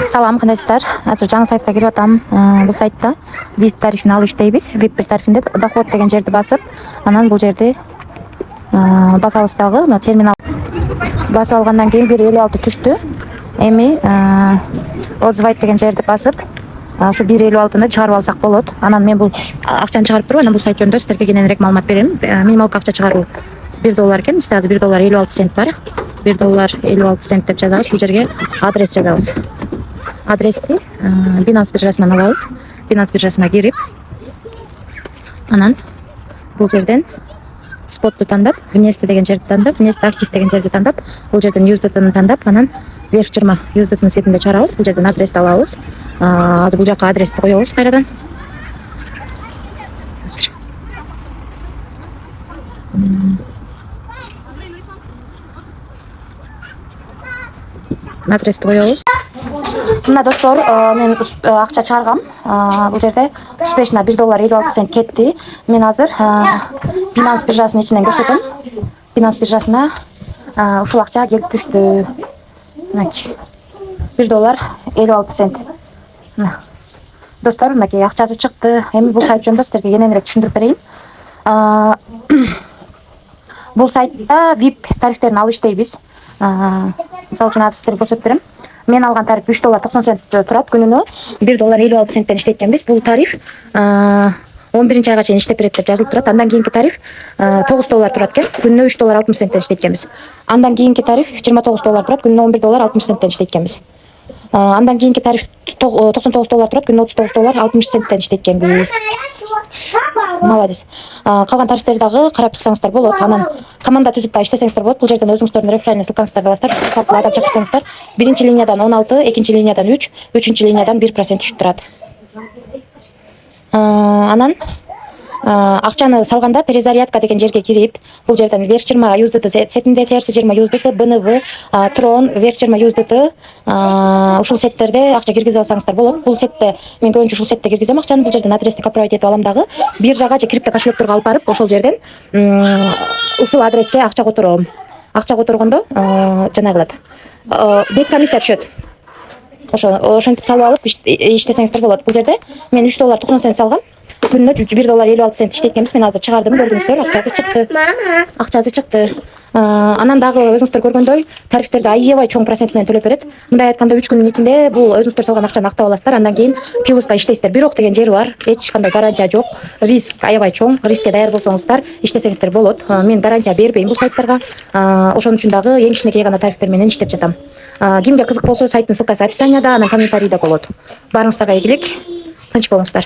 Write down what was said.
Салам, кандайсыздар. Азыр жаңы сайтка кирип атам. Бул сайтта VIP тарифин алып иштейбиз. VIP тарифинде доход деген жерди басып, анан бул жерди басабыз дагы, мына терминал басып алгандан кийин 1.56 түштү. Эми отзывайт деген жерди басып, ушу 1.56-ны чыгарып алсак болот. Анан мен бул акчаны чыгарып туруп, анан бул сайт жөнүндө сиздерге кененирээк маалымат берем. Минималдык акча чыгаруу $1 экен. Бизде азыр $1.56 бар. $1.56 деп жазабыз. Бул жерге адрес жазабыз. Адрести Binance биржасынан алабыз. Binance биржасына кирип, анан бул жерден спотту тандап, внести деген жерди тандап, внести актив деген жерди тандап, бул жерден USDT-ны тандап, анан верх 20 USDT-ны сетинде чыгарабыз. Бул жерден адрести алабыз. Азыр бул жака адрести коебуз кайрадан. Адрести коебуз. Мына достор, мен акча чыгаргам. Бул жерде успешно $1.56 кетти. Мен азыр Binance биржасынын ичинен көрсөтөм. Binance биржасына ушул акча келип түштү. Мынакей $1.56. Достор, мынакей акчасы чыкты. Эми бул сайт жөнүндө сиздерге кененирээк түшүндүрүп берейин. Бул сайтта VIP тарифтерин алып иштейбиз. Мисалы үчүн азыр сиздерге көрсөтүп берем. Мен алган тариф $3.90 турат, күнүнө $1.56 иштейт экенбиз. Бул тариф 11 айга чейин иштеп берет деп жазылып турат. Андан кийинки тариф $9 турат экен, күнүнө $3.60 иштейт экенбиз. Андан кийинки тариф $29 турат, күнүнө $11.60 иштейт экенбиз. Андан кийинки тариф $99 турат, күнүнө $39.60 иштейт экенбиз. Молодец. Калган тарифтерди дагы карап чыксаңыздар болот. Анан команда түзүп да иштесеңиздер болот. Бул жерден өзүңүздөрдүн реферальный ссылкаңызды аласыздар. Ушул адам чакырсаңыздар, биринчи линиядан 16, экинчи линиядан 3, үчүнчү линиядан 1% түшүп турат. Анан акчаны салганда перезарядка деген жерге кирип, бул жерден верх 20 USDT сетинде, терси 20 USDT, BNB, Tron, верх 20 USDT ушул сеттерде акча киргизип алсаңыздар болот. Бул сетте мен көбүнчө ушул сетте киргизем акчаны. Бул жерден адрести копировать этип алам дагы. Биржага же крипто кошелекторго алып барып, ошол жерден ушул адреске акча котором. Акча которгондо жанагылат. Без комиссия түшөт. Ошентип салып алып иштесеңиздер болот. Бул жерде мен $3.90 салгам. Күнүнө $1.56 иштейт экенбиз. Мен азыр чыгардым, көрдүңүздөр, акчасы чыкты. Анан дагы өзүңүздөр көргөндөй тарифтерди аябай чоң процент менен төлөп берет. Мындай айтканда 3 күнүн ичинде бул өзүңүздөр салган акчаны актап аласыздар. Андан кийин плюска иштейсиздер. Бирок деген жери бар. Эч кандай гарантия жок. Риск аябай чоң. Рискке даяр болсоңуздар иштесеңиздер болот. Мен гарантия бербейм бул сайттарга. Ошон үчүн дагы эң кичинекей гана тарифтер менен иштеп жатам. Кимге кызык болсо сайттын ссылкасы описанияда, анан комментарийде болот. Баарыңыздарга ийгилик. Тынч болуңуздар.